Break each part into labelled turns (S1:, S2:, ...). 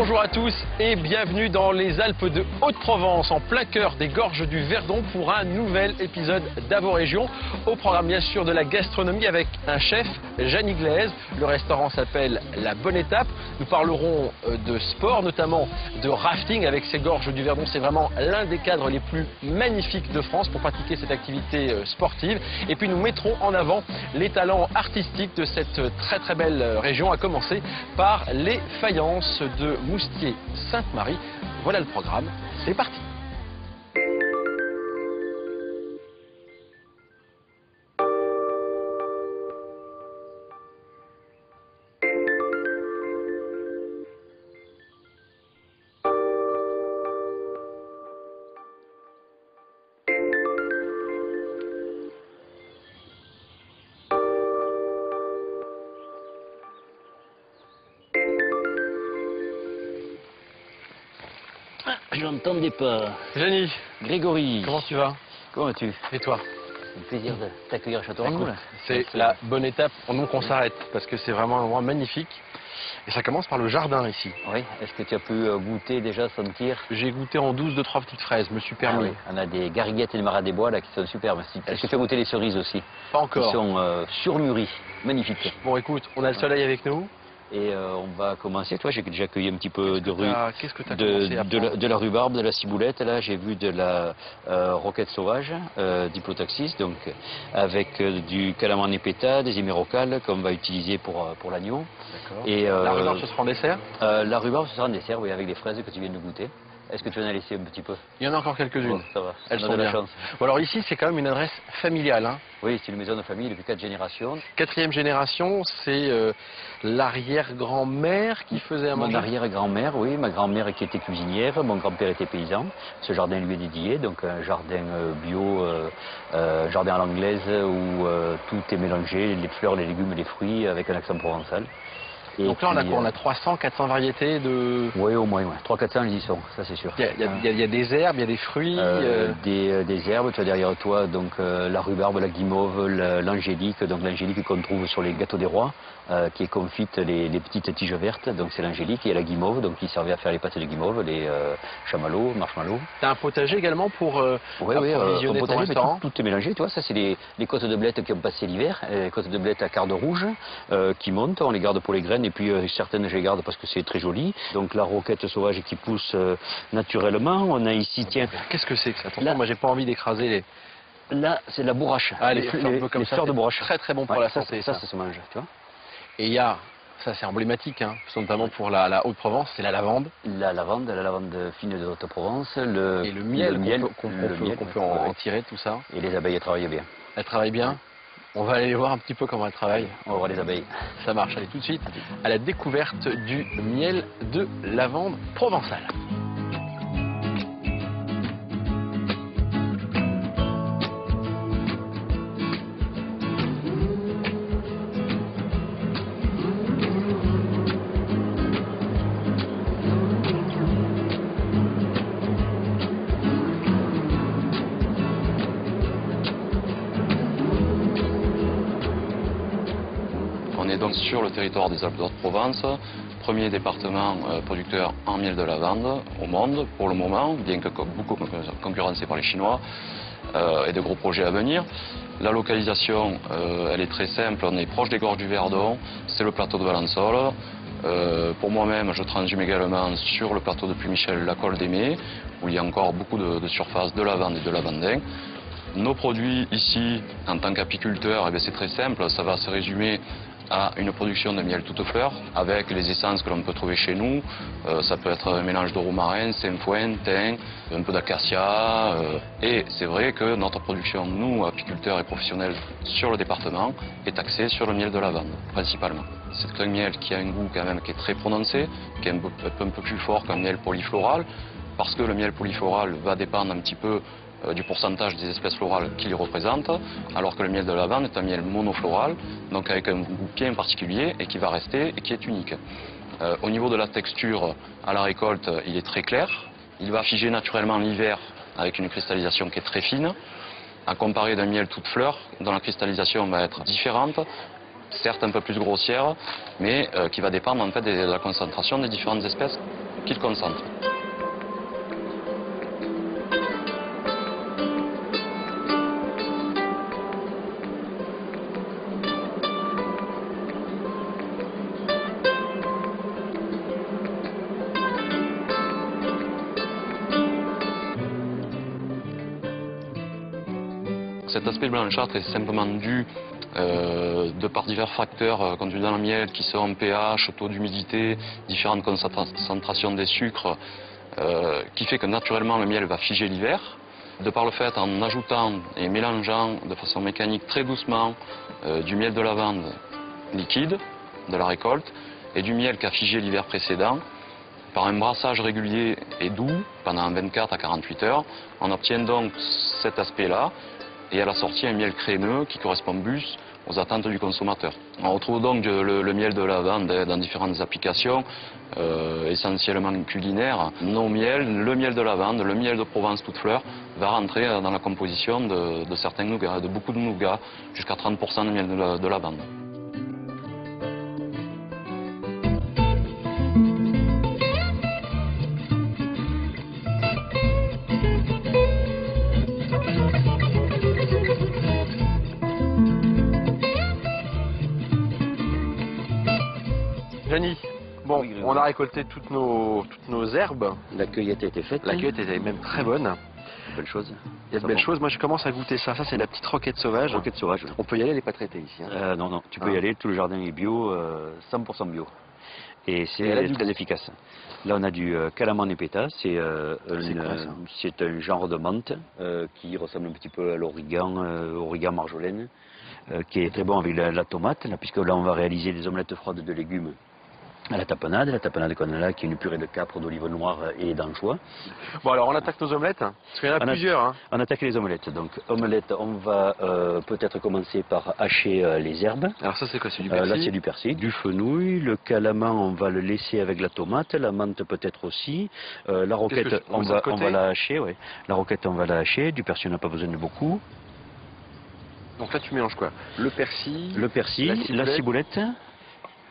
S1: Bonjour à tous et bienvenue dans les Alpes de Haute-Provence, en plein cœur des gorges du Verdon pour un nouvel épisode d'Avo-Région. Au programme bien sûr de la gastronomie avec un chef, Jeanny Glaise. Le restaurant s'appelle La Bonne Étape. Nous parlerons de sport, notamment de rafting avec ces gorges du Verdon. C'est vraiment l'un des cadres les plus magnifiques de France pour pratiquer cette activité sportive. Et puis nous mettrons en avant les talents artistiques de cette très belle région, à commencer par les faïences de Moustier-Sainte-Marie. Voilà le programme, c'est parti.
S2: Je n'entendais pas.
S1: Jeanny,
S2: Grégory.
S1: comment tu vas?
S2: Comment vas-tu?
S1: Et toi?
S2: C'est un plaisir de t'accueillir à Châteauroux.
S1: C'est La Bonne Étape, donc on s'arrête parce que c'est vraiment un endroit magnifique. Et ça commence par le jardin ici.
S2: Oui, est-ce que tu as pu goûter déjà, sentir?
S1: J'ai goûté en douce 2-3 petites fraises, me suis permis.
S2: Ah oui, on a des gariguettes et des maras des bois là qui sont superbes. Est-ce que tu as goûté les cerises aussi?
S1: Pas encore.
S2: Qui sont surmûries, magnifiques.
S1: Bon écoute, on a le soleil avec nous.
S2: Et on va commencer. Toi, j'ai déjà cueilli un petit peu
S1: Qu'est-ce que tu as commencé à prendre?
S2: de la rhubarbe, de la ciboulette. Là, j'ai vu de la roquette sauvage, Diplotaxis, donc avec du calamar népeta, des hémérocales qu'on va utiliser pour l'agneau.
S1: D'accord.
S2: Et
S1: la rhubarbe, ce sera en dessert?
S2: La rhubarbe, ce sera en dessert, oui, avec des fraises que tu viens de goûter. Est-ce que tu en as laissé un petit peu?
S1: Il y en a encore quelques-unes.
S2: Oh, ça va.
S1: Elles
S2: on a
S1: sont
S2: de la
S1: bien.
S2: chance.
S1: Bon, alors ici, c'est quand même une adresse familiale, hein.
S2: Oui, c'est une maison de famille depuis 4 générations.
S1: 4e génération, c'est l'arrière-grand-mère qui faisait à manger.
S2: Mon arrière-grand-mère, oui, ma grand-mère qui était cuisinière, mon grand-père était paysan. Ce jardin lui est dédié, donc un jardin bio, jardin à l'anglaise où tout est mélangé, les fleurs, les légumes et les fruits avec un accent provençal. Et
S1: donc là, on a
S2: puis,
S1: quoi? On a 300, 400 variétés de...
S2: Oui, au moins, ouais. 300-400, ils y sont, ça c'est sûr.
S1: Il y a des herbes, il y a des fruits...
S2: Des herbes, tu as derrière toi donc la rhubarbe, la guimauve, l'angélique, donc l'angélique qu'on trouve sur les gâteaux des rois, qui est confite les petites tiges vertes, donc c'est l'angélique, et la guimauve, donc qui servait à faire les pâtes de guimauve, les chamallows, marshmallows.
S1: T'as un potager également pour
S2: Oui,
S1: approvisionner ton
S2: potager,
S1: restaurant?
S2: tout est mélangé, tu vois, ça c'est les côtes de blettes qui ont passé l'hiver, les côtes de blettes à quart rouge, qui montent, on les garde pour les graines, et puis certaines je les garde parce que c'est très joli. Donc la roquette sauvage qui pousse naturellement, on a ici, tiens...
S1: Qu'est-ce que c'est que ça? Attention,
S2: là,
S1: moi j'ai pas envie d'écraser les...
S2: Là, c'est la bourrache,
S1: les
S2: fleurs de bourrache.
S1: Très bon pour la santé.
S2: Ça se mange, tu vois.
S1: Et il y a, ça c'est emblématique, hein, notamment pour la Haute-Provence, c'est la lavande.
S2: La lavande fine de Haute-Provence.
S1: Et le miel qu'on peut en tirer, tout ça.
S2: Et les abeilles travaillent bien.
S1: Elles travaillent bien. On va aller voir un petit peu comment elles travaillent.
S2: On va voir les abeilles.
S1: Ça marche. Allez tout de suite à la découverte du miel de lavande provençal.
S3: On est donc sur le territoire des Alpes de Haute-Provence, premier département producteur en miel de lavande au monde pour le moment, bien que beaucoup concurrencé par les Chinois et de gros projets à venir. La localisation, elle est très simple, on est proche des gorges du Verdon, c'est le plateau de Valençol. Pour moi-même, je transhume également sur le plateau de Puy-Michel, la Colle des Mets, où il y a encore beaucoup de surfaces de lavande et de lavandin. Nos produits ici, en tant qu'apiculteur, c'est très simple, ça va se résumer à une production de miel toute fleur avec les essences que l'on peut trouver chez nous. Ça peut être un mélange de romarin, sainfoin, thym, un peu d'acacia. Et c'est vrai que notre production, nous, apiculteurs et professionnels sur le département, est axée sur le miel de lavande, principalement. C'est un miel qui a un goût quand même qui est très prononcé, qui est un peu plus fort qu'un miel polyfloral, parce que le miel polyfloral va dépendre un petit peu du pourcentage des espèces florales qu'il représente, alors que le miel de lavande est un miel monofloral, donc avec un goût bien particulier et qui va rester et qui est unique. Au niveau de la texture, à la récolte, il est très clair. Il va figer naturellement l'hiver avec une cristallisation qui est très fine, à comparer d'un miel toute fleur, dont la cristallisation va être différente, certes un peu plus grossière, mais qui va dépendre en fait de la concentration des différentes espèces. qu'il concentre. Cet aspect blanchâtre est simplement dû de par divers facteurs contenus dans le miel qui sont pH, taux d'humidité, différentes concentrations des sucres, qui fait que naturellement le miel va figer l'hiver. De par le fait, en ajoutant et mélangeant de façon mécanique très doucement du miel de lavande liquide de la récolte et du miel qui a figé l'hiver précédent, par un brassage régulier et doux pendant 24 à 48 heures, on obtient donc cet aspect-là. Et à la sortie, un miel crémeux qui correspond plus aux attentes du consommateur. On retrouve donc le miel de lavande dans différentes applications, essentiellement culinaires. Nos miels, le miel de lavande, le miel de Provence toute fleur, va rentrer dans la composition de certains nougats, de beaucoup de nougats, jusqu'à 30% de miel de lavande.
S1: Jany, bon,
S2: Oui,
S1: on a récolté toutes nos herbes.
S2: La cueillette a été faite.
S1: La cueillette était même très bonne.
S2: Belle chose.
S1: Il y a de belles choses. Moi, je commence à goûter ça. Ça, c'est la petite roquette sauvage.
S2: Roquette sauvage.
S1: On peut y aller, elle n'est pas traitée ici. Hein.
S2: Non, non, tu peux y aller. Tout le jardin est bio, 100% bio. Et c'est très efficace. Là, on a du calaman épéta. C'est un genre de menthe qui ressemble un petit peu à l'origan marjolaine, qui est très bon avec la tomate, là, puisque là, on va réaliser des omelettes froides de légumes à la tapenade. La tapenade qu'on a là, qui est une purée de capre, d'olive noire et d'anchois.
S1: Bon, alors, on attaque nos omelettes. Parce qu'il y en a plusieurs. Hein.
S2: On attaque les omelettes. Donc, omelette, on va peut-être commencer par hacher les herbes.
S1: Alors ça, c'est quoi? C'est du persil?
S2: Là, c'est du persil, du fenouil. Le calaman, on va le laisser avec la tomate. La menthe, peut-être aussi. La roquette, on va la hacher. Ouais. La roquette, on va la hacher. Du persil, on n'a pas besoin de beaucoup.
S1: Donc là, tu mélanges quoi? Le persil,
S2: la ciboulette.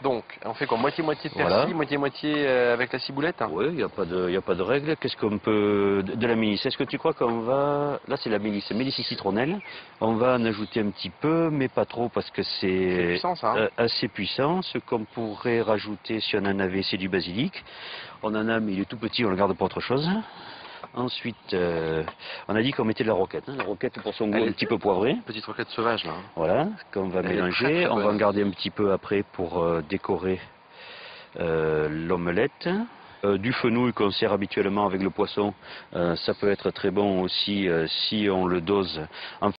S1: Donc, on fait quoi? Moitié-moitié de persil,
S2: Voilà.
S1: moitié-moitié avec la ciboulette?
S2: Oui, il n'y a pas de règle. Qu'est-ce qu'on peut... De la mélisse. Est-ce que tu crois qu'on va... Là, c'est la mélisse et citronnelle. On va en ajouter un petit peu, mais pas trop, parce que c'est
S1: puissant, ça, hein.
S2: Assez puissant. Ce qu'on pourrait rajouter, si on en avait, c'est du basilic. On en a, mais il est tout petit, on le garde pour autre chose. Ensuite, on a dit qu'on mettait de la roquette. Hein. La roquette pour son goût un petit peu poivré.
S1: Petite roquette sauvage, là.
S2: Voilà, qu'on va mélanger. On va en garder un petit peu après pour décorer l'omelette. Du fenouil qu'on sert habituellement avec le poisson, ça peut être très bon aussi si on le dose en